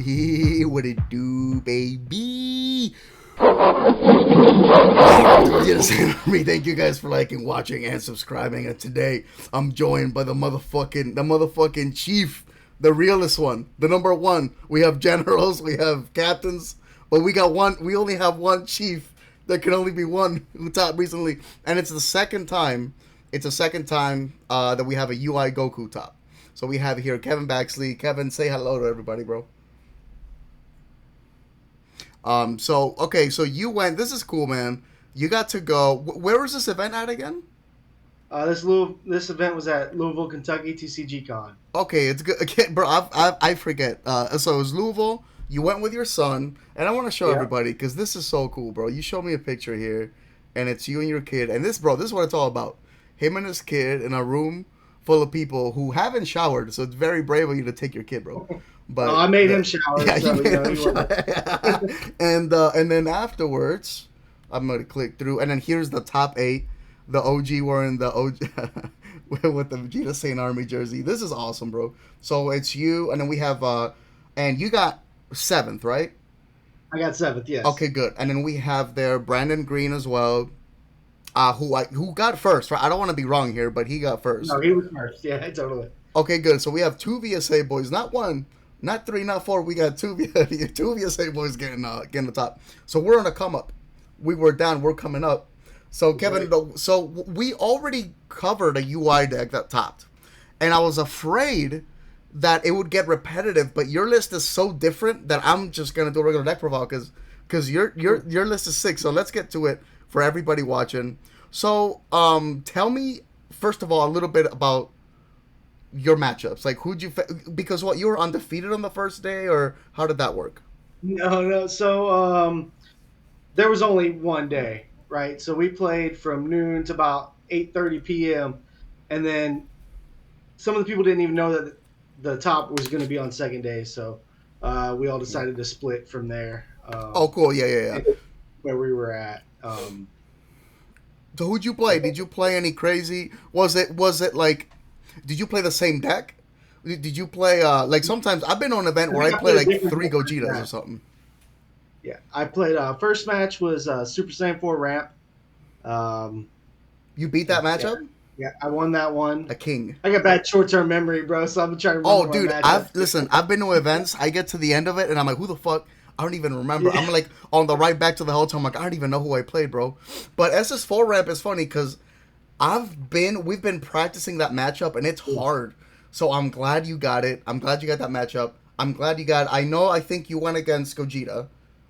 What it do, baby? Yes, thank you guys for liking, watching, and subscribing. And today, I'm joined by the motherfucking chief, the realest one, the number one. We have generals, we have captains, but we got one. We only have one chief. There can only be one who top recently, and it's the second time. It's the second time that we have a UI Goku top. So we have here Kevin Baxley. Kevin, say hello to everybody, bro. So you went. This is cool, man. You got to go. Where was this event at again? This event was at Louisville, Kentucky, TCG Con. Okay, it's good. Okay, bro, I forget. So it was Louisville. You went with your son, and I want to show everybody because this is so cool, bro. You showed me a picture here, and it's you and your kid. And this, bro, this is what it's all about. Him and his kid in a room full of people who haven't showered. So it's very brave of you to take your kid, bro. But I made him shower. Yeah, so, you made him shower. And then afterwards, I'm gonna click through, and then here's the top 8. The OG wearing the OG with the Vegeta Saiyan Army jersey. This is awesome, bro. So it's you, and then we have and you got 7th, right? I got 7th, yes. Okay, good. And then we have there Brandon Green as well. Who got first? Right? I don't want to be wrong here, but he got first. No, he was first. Yeah, totally. Okay, good. So we have 2 VSA boys, not 1, not 3, not 4. We got 2 VSA boys getting the top. So we're on a come up. We were down. We're coming up. So Kevin, so we already covered a UI deck that topped, and I was afraid that it would get repetitive. But your list is so different that I'm just gonna do a regular deck profile because your list is 6. So let's get to it for everybody watching. So tell me first of all a little bit about your matchups. Like who'd you because you were undefeated on the first day, or how did that work? No. So there was only one day. Right, so we played from noon to about 8:30 p.m. and then some of the people didn't even know that the top was going to be on second day, so we all decided to split from there. Oh, cool! Yeah. Where we were at. So who'd you play? Did you play any crazy? Was it like? Did you play the same deck? Did you play like sometimes I've been on an event where I play like 3 Gogetas or something. Yeah, I played. First match was Super Saiyan 4 ramp. You beat that matchup? Yeah, I won that one. A king. I got bad short-term memory, bro. So I'm trying to remember. Oh, dude, I've been to events. I get to the end of it, and I'm like, who the fuck? I don't even remember. Yeah. I'm like on the right back to the hotel. I'm like, I don't even know who I played, bro. But SS4 ramp is funny because we've been practicing that matchup, and it's hard. So I'm glad you got it. I'm glad you got that matchup. I'm glad you got. I think you went against Gogeta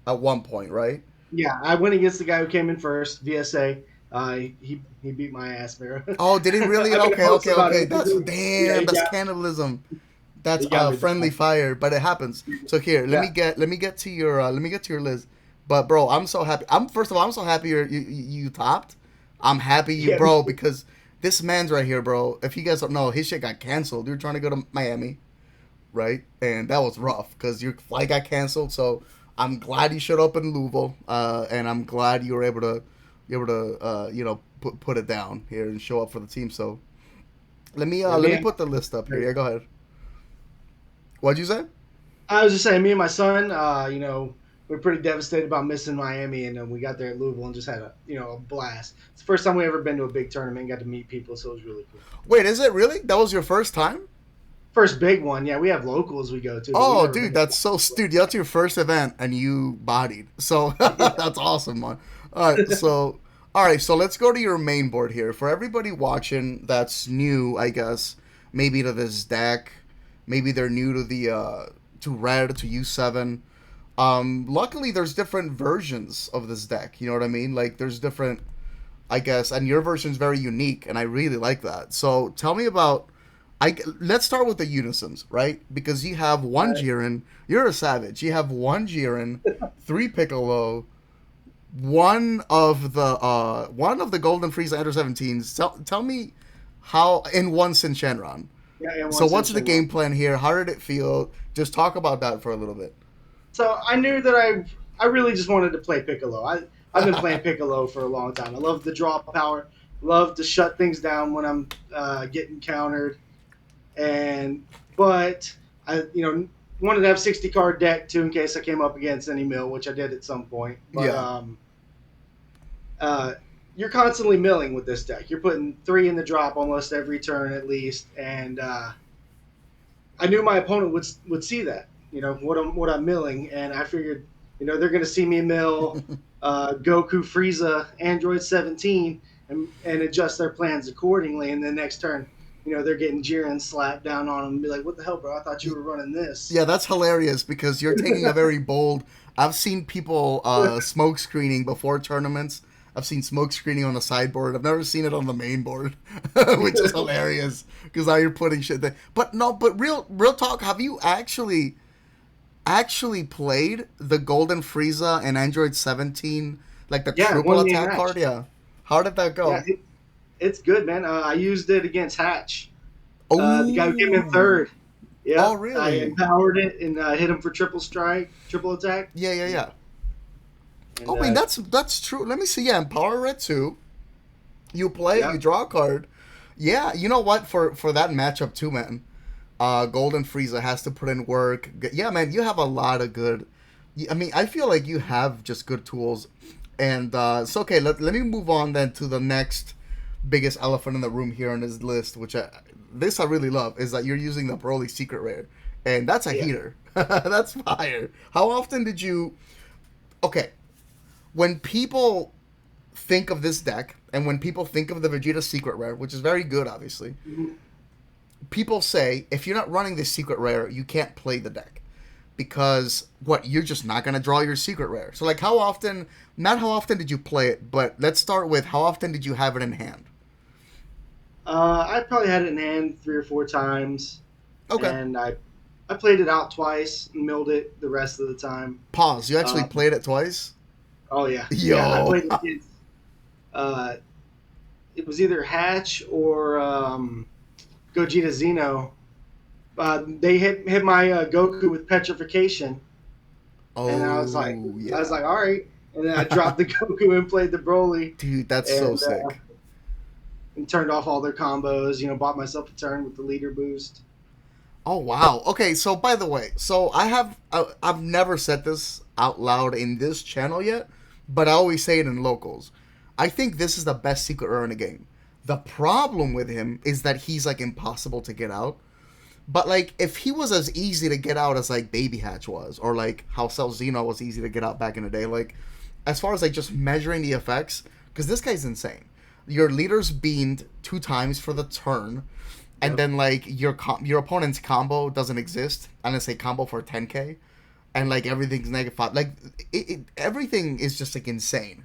at one point, right? Yeah, I went against the guy who came in first, VSA. He beat my ass there. Oh, did he really? Okay. That's cannibalism. That's friendly fire, but it happens. So here, let me get to your list. But bro, I'm so happy. First of all, I'm so happy you topped. I'm happy bro, because this man's right here, bro. If you guys don't know, his shit got canceled. You're trying to go to Miami, right? And that was rough because your flight got canceled. So I'm glad you showed up in Louisville, and I'm glad you were able to put it down here and show up for the team. So let me put the list up here. Yeah, go ahead. What'd you say? I was just saying, me and my son, we're pretty devastated about missing Miami, and then we got there at Louisville and just had a blast. It's the first time we ever been to a big tournament and got to meet people, so it was really cool. Wait, is it really? That was your first time? First big one, yeah. We have locals we go to. Oh, dude, that's so stupid. That's your first event, and you bodied. So that's awesome, man. All right, so let's go to your main board here. For everybody watching that's new, I guess, maybe to this deck, maybe they're new to the to Red, to U7. Luckily, there's different versions of this deck. You know what I mean? Like, there's different, I guess, and your version's very unique, and I really like that. So tell me about. Let's start with the unisons, right? Because you have one Jiren. You're a savage. You have one Jiren, 3 Piccolo, one of the Golden Frieza Under 17s. Tell me how in one Shenron. Yeah, so what's the game plan here? How did it feel? Just talk about that for a little bit. So I knew that I really just wanted to play Piccolo. I've been playing Piccolo for a long time. I love the draw power. Love to shut things down when I'm getting countered. But I wanted to have 60 card deck too in case I came up against any mill, which I did at some point. But Yeah. uh, you're constantly milling with this deck. You're putting 3 in the drop almost every turn at least, and I knew my opponent would see that. You know what I'm milling, and I figured, they're going to see me mill Goku, Frieza, Android 17, and adjust their plans accordingly. And then next turn, they're getting Jiren slapped down on them and be like, "What the hell, bro? I thought you were running this." Yeah, that's hilarious because you're taking a very bold. I've seen people smoke screening before tournaments. I've seen smoke screening on the sideboard. I've never seen it on the main board, which is hilarious because now you're putting shit there. But no, but real talk. Have you actually played the Golden Frieza and Android 17, like the Yeah, triple one game attack card? match. Yeah. How did that Yeah, go? it's good, man. I used it against Hatch, the guy who came in Oh, third. oh, Yep, I really? empowered it and hit him for triple strike, triple attack, Yeah, yeah, yeah. and Oh, I mean that's true. Let me see. Yeah, Empower Red 2. You play it, you yep, draw a card. Yeah, you know what? For that matchup too, man. Golden Frieza has to put in work. Yeah, man, you have a lot of good. I mean, I feel like you have just good tools, and it's okay. Let me move on then to the next biggest elephant in the room here on this list, which this I really love, is that you're using the Broly Secret Rare, and that's a yeah. heater. That's fire. How often did you? Okay, when people think of this deck, and when people think of the Vegeta Secret Rare, which is very good, obviously, Mhm. people say if you're not running this Secret Rare, you can't play the deck because what you're just not gonna draw your Secret Rare. So like, how often? Not how often did you play it, but let's start with how often did you have it in hand? I probably had it in hand 3 or 4 times, Okay. and I played it out twice and milled it the rest of the time. Pause. You actually Um, played it twice? oh yeah, yeah. I Yo. played it against. Uh, it was either Hatch or Gogeta Zeno. They hit my Goku with petrification, and Oh I was yeah. like, all right. And then I dropped the Goku and played the Broly, Dude, that's so and sick. turned off all their combos. Bought myself a turn with the leader boost. Oh wow. Okay, so by the way, so I've never said this out loud in this channel yet, but I always say it in locals. I think this is the best secret rare in the game. The problem with him is that he's like impossible to get out. But like if he was as easy to get out as like Baby Hatch was, or like how Cell Xeno was easy to get out back in the day, like as far as like just measuring the effects, because this guy's insane. Your leader's beamed 2 times for the turn, and Yep. then like your opponent's combo doesn't exist, and it's a combo for 10k, and like everything's -5. Like everything is just like insane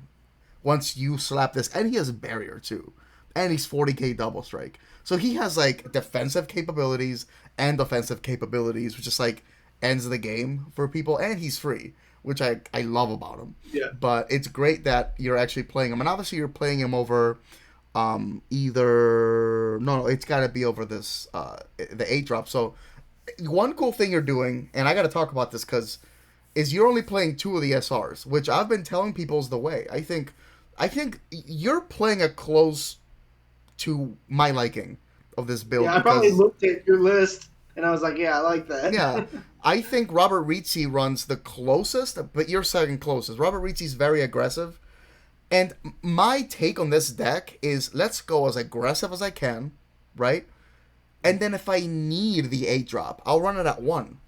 once you slap this, and he has a barrier too, and he's 40k double strike. So he has like defensive capabilities and offensive capabilities, which just like ends the game for people, and he's free, which I love about him. Yeah. But it's great that you're actually playing him, and obviously you're playing him over either no, it's got to be over this the 8 drop. So one cool thing you're doing, and I got to talk about this because is you're only playing 2 of the SRs, which I've been telling people is the way. I think you're playing a close to my liking of this build Yeah, I probably because looked at your list and I was like, yeah, I like yeah, that. I think Robert Rizzi runs the closest, but you're second closest. Robert Rizzi's very aggressive, and my take on this deck is let's go as aggressive as I can, right? And then if I need the 8 drop, I'll run it at 1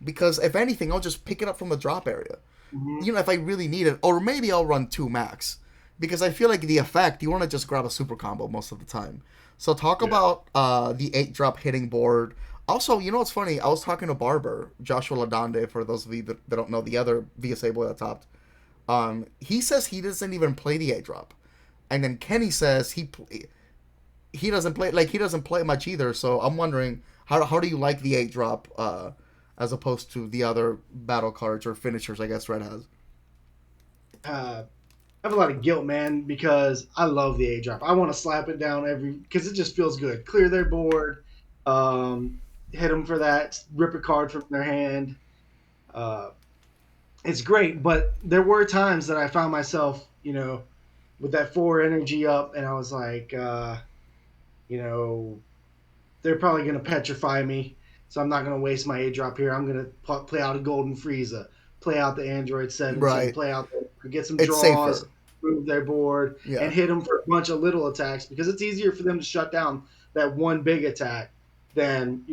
because if anything, I'll just pick it up from the drop area. Mhm. You know, if I really need it, or maybe I'll run 2 max because I feel like the effect you want to just grab a super combo most of the time. So talk Yeah. about the 8 drop hitting board. Also, you know what's funny? I was talking to Barber Joshua Ladonde, for those of you that don't know, the other VSA boy that topped. He says he doesn't even play the 8 drop, and then Kenny says he doesn't play, like he doesn't play much either. So I'm wondering how do you like the 8 drop as opposed to the other battle cards or finishers I guess Red has. I have a lot of guilt, man, because I love the A drop. I want to slap it down because it just feels good. Clear their board, um, hit them for that, rip a card from their hand. Uh, it's great, but there were times that I found myself, with that 4 energy up, and I was like, you know, they're probably going to petrify me. So I'm not going to waste my A drop here. I'm going to play out a Golden Frieza, play out the Android 17, Right. play out get some It's draws, safer. move their board, Yeah. and hit them for a bunch of little attacks because it's easier for them to shut down that one big attack than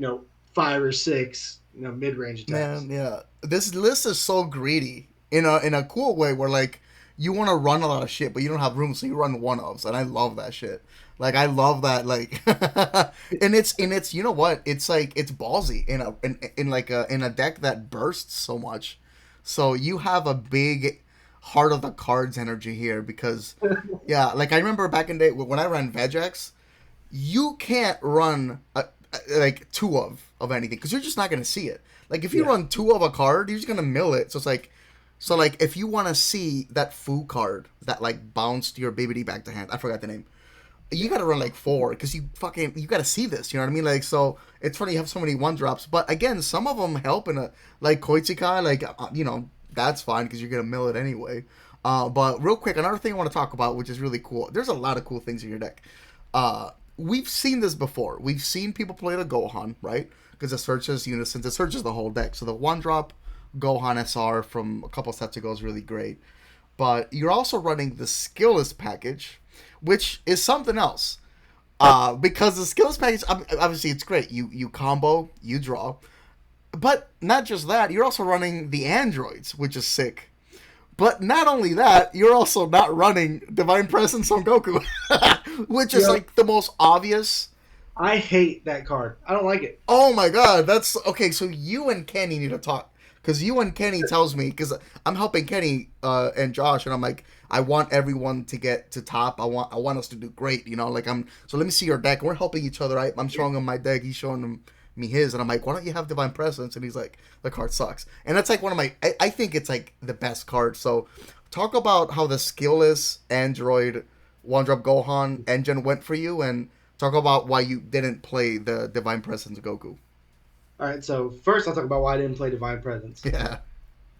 five or six mid range attacks. Man, yeah. This list is so greedy in a cool way where like you want to run a lot of shit, but you don't have room, so you run one ofs, and I love that shit. Like I love that, like, and it's you know what? It's like it's ballsy in like in a deck that bursts so much. So you have a big heart of the cards energy here because, yeah, like I remember back in the day when I ran Vegex, you can't run like two of anything because you're just not gonna see it. Like if you Yeah. run two of a card, you're just gonna mill it. So it's like, so like if you want to see that foo card that like bounced your BBD back to hand, I forgot the name. You gotta run like four because you gotta see this. You know what I mean? Like so, it's funny you have so many one drops, but again, some of them help in a like Koichikai, like that's fine because you're gonna mill it anyway. But real quick, another thing I want to talk about, which is really cool. There's a lot of cool things in your deck. We've seen this before. We've seen people play the Gohan, right? Because it searches Unison, it searches the whole deck. So the one drop Gohan SR from a couple sets ago is really great. But you're also running the skillless package, which is something else. Because the skillless package, obviously, it's great. You combo, you draw. But not just that, you're also running the androids, which is sick. But not only that, you're also not running Divine Presence on Goku, which is Yep. like the most obvious. I hate that card. I don't like it. Oh my god, that's okay. So you and Kenny need to talk because you and Kenny tells me because I'm helping Kenny and Josh, and I'm like, I want everyone to get to top. I want us to do great. Like I'm. So let me see your deck. We're helping each other. I'm showing him my deck. He's showing him me his, and I'm like, why don't you have Divine Presence? And he's like, the card sucks. And that's like one of my. I think it's like the best card. So talk about how the skillless Android one drop Gohan engine went for you, and talk about why you didn't play the Divine Presence Goku. All right, so first I'll talk about why I didn't play Divine Presence. Yeah.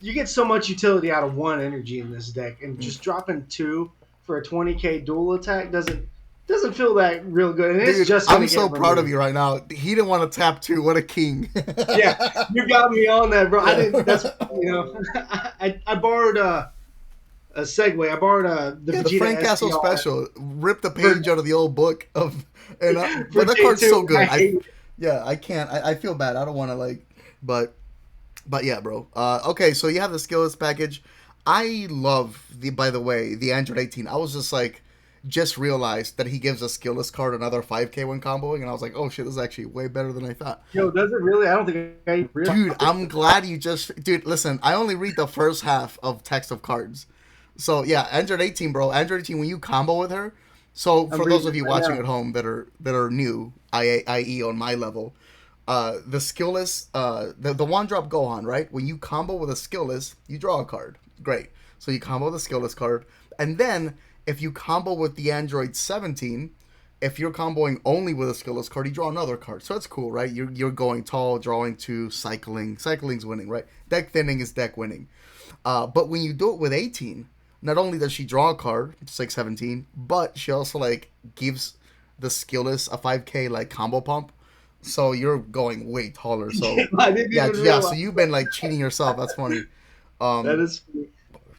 You get so much utility out of one energy in this deck, and Mm. just dropping two for a 20k dual attack doesn't feel that real good. And it's Dude, just I'm gonna so get proud of removed. you right now. He didn't want to tap two. What a king. Yeah, you got me on that, bro. I didn't. That's I borrowed a segue. I borrowed the Yeah, the Vegeta Frank Castle SPR special. Ripped the for page out of the old book of, and for but that J card's so two. good. I hate it. Yeah, I can't. I feel bad. I don't want to like, but yeah, bro. Okay, so you have the skillless package. I love by the way, the Android 18. I was just like, just realized that he gives a skillless card another 5k when comboing, and I was like, oh shit, this is actually way better than I thought. Yo, does it really? I don't think I realized. Dude, I'm glad you just. Dude, listen, I only read the first half of text of cards. So yeah, Android 18, bro. Android 18, when you combo with her. So I'm for those reading of it you right watching now. at home that are new, i.e. on my level, the skillless, the one drop Gohan, right? When you combo with a skillless, you draw a card. Great. So you combo the skillless card, and then if you combo with the Android 17, if you're comboing only with a skillless card, you draw another card. So that's cool, right? You're going tall, drawing two, cycling. Cycling's winning, right? Deck thinning is deck winning. But when you do it with 18, not only does she draw a card, it's like 17, but she also like gives the skillless a 5k like combo pump. So you're going way taller. So I didn't yeah, even yeah. So realize you've been like cheating yourself. That's funny. that Um, is.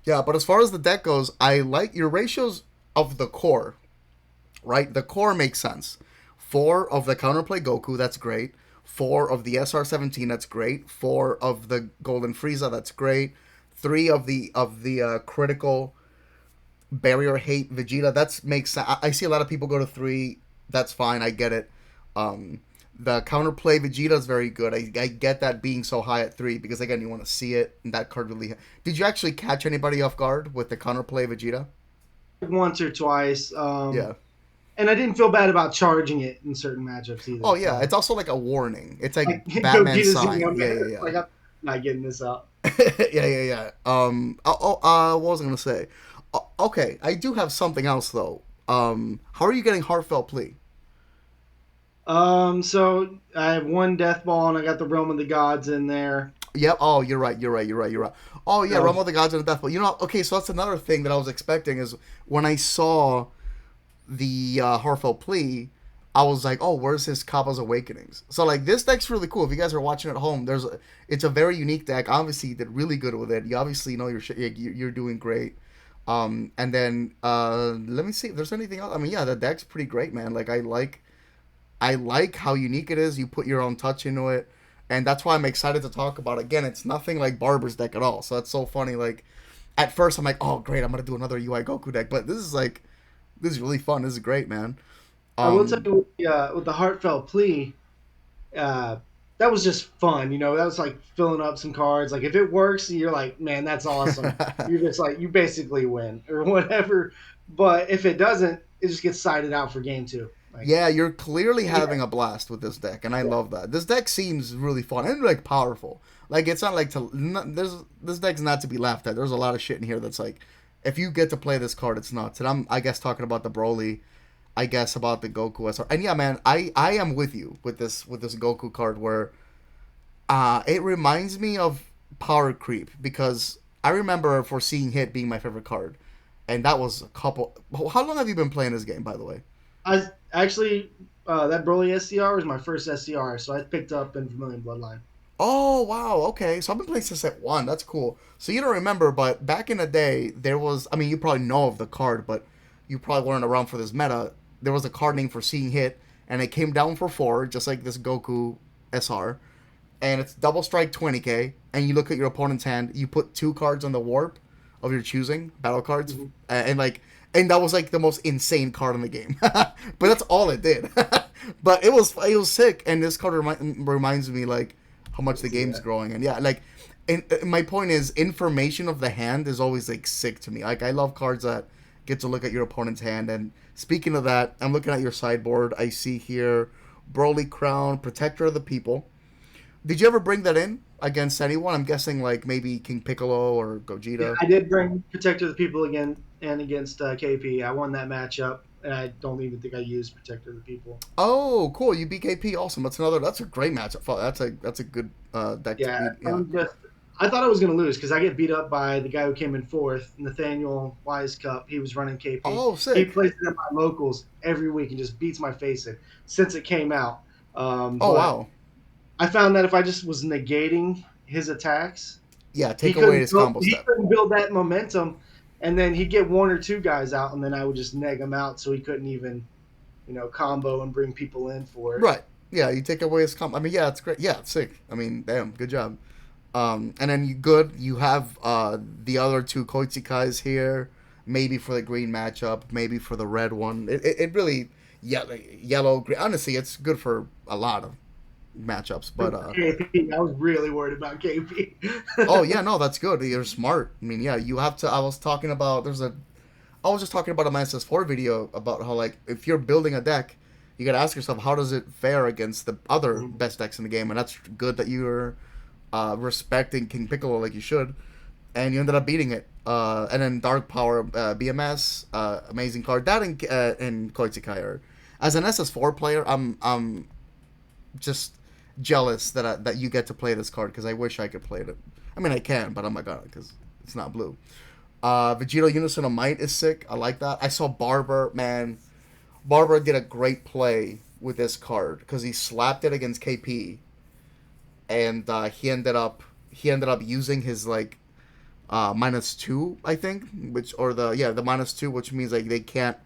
yeah, but as far as the deck goes, I like your ratios of the core. Right, the core makes sense. Four of the counterplay Goku, that's great. Four of the SR-17, that's great. Four of the Golden Frieza, that's great. Three of the critical barrier hate Vegeta, that makes sense. I see a lot of people go to three. That's fine. I get it. Um, the counterplay Vegeta is very good. I get that being so high at three because again you want to see it and that card really. Did you actually catch anybody off guard with the counterplay Vegeta? Once or twice. Yeah. And I didn't feel bad about charging it in certain matchups either. Oh yeah, So it's also like a warning. It's like like Batman's Gogeta's in sign. Yeah, there. yeah, Like I'm not getting this out. yeah. Yeah, yeah, yeah. What was I gonna say? Okay, I do have something else though. How are you getting heartfelt plea? So I have one death ball and I got the realm of the gods in there. Yep. Oh, you're right. You're right. You're right. You're right. Oh yeah, So Realm of the Gods and the Death. But okay. So that's another thing that I was expecting is when I saw the heartfelt plea, I was like, oh, where's his Kappa's Awakenings? So like this deck's really cool. If you guys are watching at home, it's a very unique deck. Obviously, you did really good with it. You obviously know your shit. You're doing great. And then let me see if there's anything else. I mean, yeah, the deck's pretty great, man. Like I like how unique it is. You put your own touch into it, and that's why I'm excited to talk about it. Again, it's nothing like Barber's deck at all. So that's so funny. Like at first, I'm like, oh great, I'm gonna do another UI Goku deck, but this is really fun. This is great, man. I will tell Um, you with the heartfelt plea, uh, that was just fun. You know, that was like filling up some cards. Like if it works, you're like, man, that's awesome. You're just like you basically win or whatever. But if it doesn't, it just gets sided out for game two. Like yeah, you're clearly yeah, having a blast with this deck, and I yeah. love that. This deck seems really fun and like powerful. Like it's not like there's this deck's not to be laughed at. There's a lot of shit in here that's like, if you get to play this card, it's nuts. And I guess talking about the Broly, I guess about the Goku SR. And yeah, man, I am with you with this Goku card where it reminds me of Power Creep because I remember Foreseeing Hit being my favorite card, and that was a couple. How long have you been playing this game, by the way? I actually that Broly SCR was my first SCR, so I picked up in Vermilion Bloodline. Oh wow, okay. So I've been playing since at one. That's cool. So you don't remember, but back in the day, there was. I mean, you probably know of the card, but you probably weren't around for this meta. There was a card named Foreseeing Hit, and it came down for four, just like this Goku SR. And it's double strike 20k, and you look at your opponent's hand. You put two cards on the warp of your choosing, battle cards, Mm-hmm. and that was like the most insane card in the game. But that's all it did. But it was sick, and this card reminds me like how much the game's Yeah. growing, and yeah, like, and my point is information of the hand is always like sick to me. Like I love cards that get to look at your opponent's hand. And speaking of that, I'm looking at your sideboard. I see here Broly Crown, Protector of the People. Did you ever bring that in against anyone? I'm guessing like maybe King Piccolo or Yeah, Gogeta. I did bring Protector of the People again and against KP. I won that matchup, and I don't even think I used Protector of the People. Oh, cool! You beat KP. Awesome. That's a great matchup. That's a good deck to Yeah, beat. Yeah. I'm just. I thought I was going to lose because I get beat up by the guy who came in fourth, Nathaniel Wise Cup. He was running KP. Oh, He sick. plays it in my locals every week and just beats my face in since it came out. Oh, But wow. I found that if I just was negating his attacks, Yeah. Take away his combo he step. couldn't build that momentum, and then he'd get one or two guys out, and then I would just neg him out, so he couldn't even combo and bring people in for it. Right. Yeah. You take away his combo. I mean, yeah, it's great. Yeah, it's sick. I mean, damn, good job. And then you have the other two Koitsikais here, maybe for the green matchup, maybe for the red one. It really yellow green. Honestly, it's good for a lot of matchups. But KP, I was really worried about KP. oh yeah, no, that's good. You're smart. I mean, yeah, you have to. I was just talking about a my SS4 video about how like if you're building a deck, you gotta ask yourself how does it fare against the other best decks in the game, and that's good that you're respecting King Piccolo like you should, and you ended up beating it. And then Dark Power BMS, amazing card. That and Koitsukai are, as an SS4 player, I'm just jealous that you get to play this card because I wish I could play it. I mean I can, but I'm not gonna because it's not blue. Vegeta Unison of Might is sick. I like that. I saw Barber, man. Barber did a great play with this card because he slapped it against KP, and he ended up using his like -2, I think, the -2, which means like they can't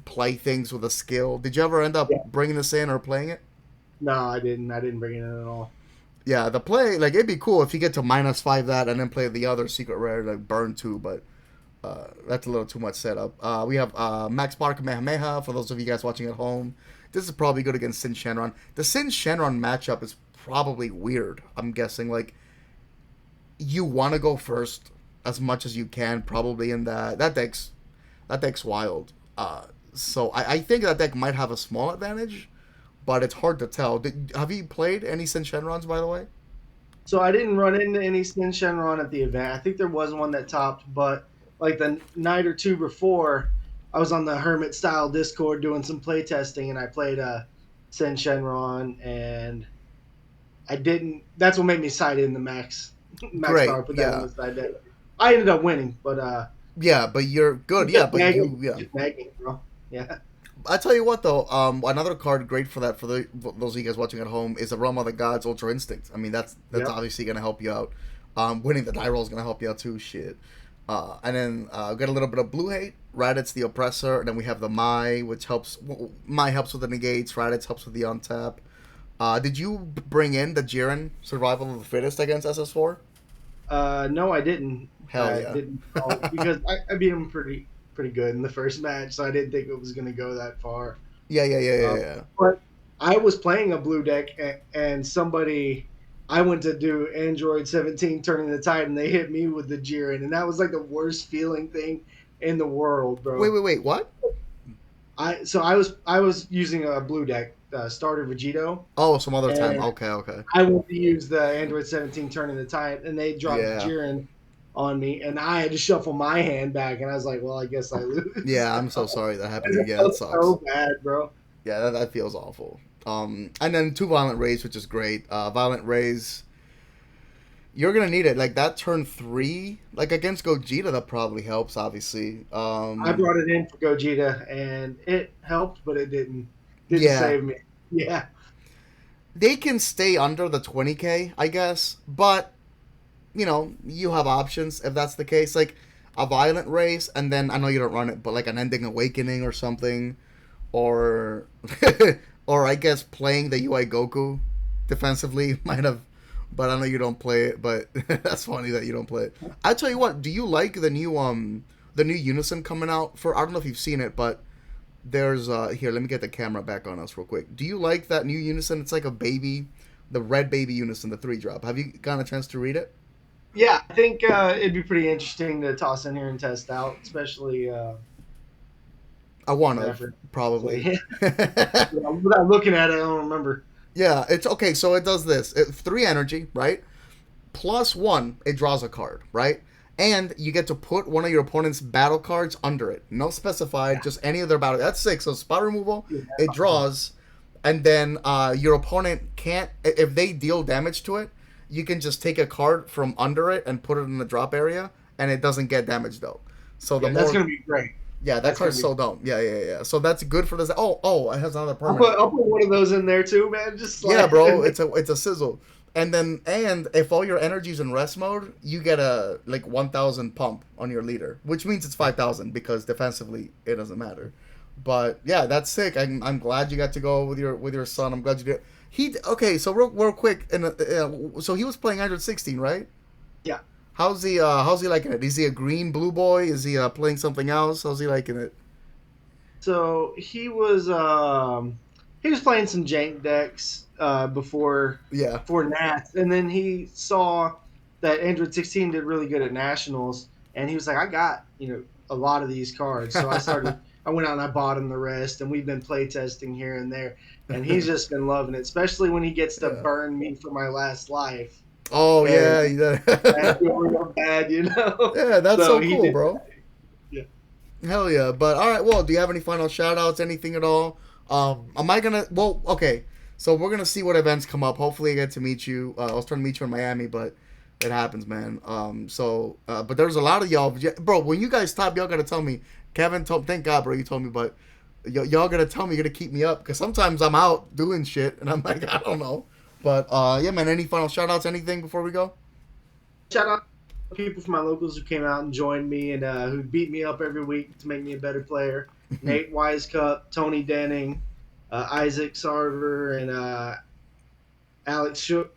play things with a skill. Did you ever end up Yeah. bringing this in or playing it? No, I didn't. I didn't bring it in at all. Yeah, the play like it'd be cool if you get to -5 that and then play the other secret rare like burn 2, but that's a little too much setup. We have Max Bar Kamehameha for those of you guys watching at home. This is probably good against Sin Shenron. The Sin Shenron matchup is probably weird. I'm guessing like you want to go first as much as you can, probably in that deck's wild. So I think that deck might have a small advantage, but it's hard to tell. Have you played any Sin Shenrons, by the way? So I didn't run into any Sin Shenron at the event. I think there was one that topped, but like the night or two before, I was on the Hermit style Discord doing some play testing, and I played Sin Shenron, and I didn't. That's what made me side in the max Great, power. Put that in yeah, the side deck. I ended up winning, but yeah, but you're good, yeah, just but nagging, yeah, just nagging, bro. Yeah. I tell you what though, another card great for that for those of you guys watching at home is the Realm of the Gods Ultra Instinct. I mean that's Yep. obviously gonna help you out. Winning the die roll is gonna help you out too. Shit. And then got a little bit of Blue Hate. Raditz the Oppressor, and then we have the Mai, which helps. Mai helps with the negates. Raditz helps with the untap. Did you bring in the Jiren Survival of the Fittest against SS4? No, I didn't. Hell I yeah. didn't because I beat him pretty good in the first match, so I didn't think it was going to go that far. Yeah. But I was playing a blue deck, and somebody I went to do Android 17 turning the tide, and they hit me with the Jiren, and that was like the worst feeling thing in the world, bro. Wait. What? I was using a blue deck starter Vegito, Oh, some other time. and Okay. I went to use the Android 17 turning the tide, and they dropped Yeah. Jiren on me, and I had to shuffle my hand back, and I was like, well, I guess I lose. Yeah, I'm so sorry that happened. And it Yeah, that felt sucks. so bad, bro. Yeah, that feels awful. And then 2 Violent Rays, which is great. Violent Rays, you're gonna need it. Like that turn 3, like against Gogeta, that probably helps. Obviously. I brought it in for Gogeta, and it helped, but it didn't Yeah, save me. Yeah, they can stay under the 20k, I guess, but you have options if that's the case. Like a Violent Race, and then I know you don't run it, but like an Ending Awakening or something, or or I guess playing the UI Goku defensively might have. But I know you don't play it. But that's funny that you don't play it. I tell you what, do you like the new Unison coming out for? I don't know if you've seen it, but there's here. Let me get the camera back on us real quick. Do you like that new Unison? It's like a baby, the red baby Unison, the 3-drop. Have you gotten a chance to read it? yeah. I think it'd be pretty interesting to toss in here and test out, especially I want to after. probably. Without looking at it, I don't remember. Yeah, it's okay. So it does this: 3 energy, right? +1, it draws a card, right? And you get to put one of your opponent's battle cards under it. No specified, just any of their battle. That's 6. So spot removal, Yeah, it draws, and then your opponent can't. If they deal damage to it, you can just take a card from under it and put it in the drop area, and it doesn't get damaged though. So the yeah, more that's gonna be great. yeah, that That's card's gonna so dumb. Yeah. So that's good for this. Oh, it has another I'll permanent. put one of those in there too, man. Just Yeah, like bro, it's a sizzle. And if all your energy's in rest mode, you get a like 1,000 pump on your leader, which means it's 5,000 because defensively it doesn't matter. But yeah, that's sick. I'm glad you got to go with your son. I'm glad you did. Okay. So real quick, and so he was playing 116, right? yeah. How's he liking it? Is he a green blue boy? Is he playing something else? How's he liking it? So he was playing some jank decks Yeah. before Nats, and then he saw that Android 16 did really good at nationals, and he was like, I got a lot of these cards, so I went out and I bought him the rest, and we've been play testing here and there, and he's just been loving it, especially when he gets to Yeah. burn me for my last life. Oh yeah, And I feel real bad. yeah. That's so he cool, did. bro. Yeah. Hell yeah. But all right, well, do you have any final shout outs, anything at all? Am I gonna well, okay. So we're gonna see what events come up. Hopefully I get to meet you. I was trying to meet you in Miami, but it happens, man. But there's a lot of y'all, bro. When you guys stop, y'all gotta tell me. Kevin told, thank God, bro, you told me, but y'all gotta tell me, you gotta keep me up, because sometimes I'm out doing shit, and I'm like, I don't know. But yeah, man. Any final shout outs, anything before we go? Shout out to people from my locals who came out and joined me and who beat me up every week to make me a better player. Nate Wisecup, Tony Denning, Isaac Sarver, and Alex Shook.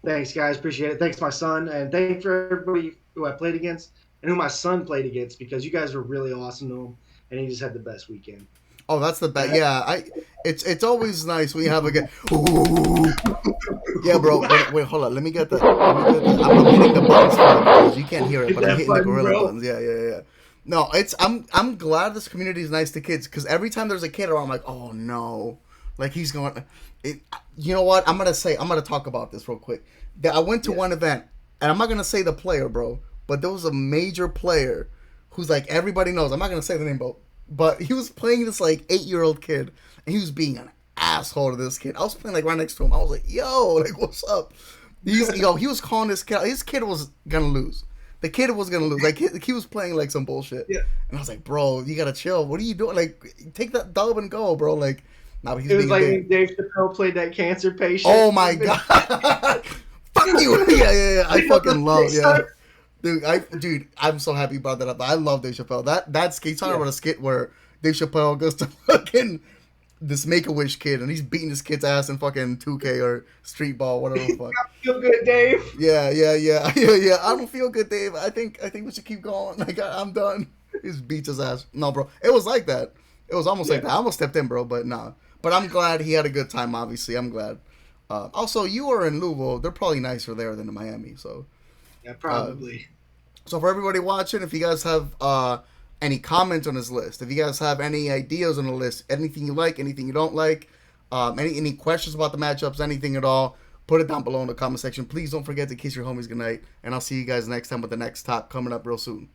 Thanks, guys. Appreciate it. Thanks, my son. And thanks for everybody who I played against and who my son played against, because you guys were really awesome to him, and he just had the best weekend. Oh, that's the best. Yeah, it's always nice when you have a good. Ooh. Yeah, bro. Wait, hold on. Let me get the. I'm hitting the buttons for it because you can't hear it, but I'm hitting the gorilla buttons. Yeah. No, I'm glad this community is nice to kids, because every time there's a kid around, I'm like, oh no, like he's going. You know what? I'm gonna talk about this real quick. I went to one event, and I'm not gonna say the player, bro, but there was a major player who's like everybody knows. I'm not gonna say the name, but he was playing this like 8-year-old kid, and he was being an asshole to this kid. I was playing like right next to him. I was like, yo, like what's up? He was calling this kid. His kid was gonna lose. The kid was gonna lose. Like he was playing like some bullshit, Yeah. and I was like, bro, you gotta chill. What are you doing? Like, take that dub and go, bro. Like, nah, but he's It was being like big. when Dave Chappelle played that cancer patient. Oh my god, fuck you. Yeah. I fucking love. Yeah, dude, I'm so happy you brought that up. I love Dave Chappelle. That skit. Talking about a skit where Dave Chappelle goes to fucking this Make-A-Wish kid, and he's beating this kid's ass in fucking 2K or Street Ball, whatever the fuck. I feel good, Dave. Yeah. I don't feel good, Dave. I think we should keep going. Like I'm done. He just beats his ass. No, bro. It was like that. It was almost like that. I almost stepped in, bro, but nah. But I'm glad he had a good time. Obviously, I'm glad. Also, you are in Louisville. They're probably nicer there than in Miami. So Yeah, probably. So for everybody watching, if you guys have any comments on this list, if you guys have any ideas on the list, anything you like, anything you don't like, any questions about the matchups, anything at all, put it down below in the comment section. Please don't forget to kiss your homies goodnight, and I'll see you guys next time with the next talk coming up real soon.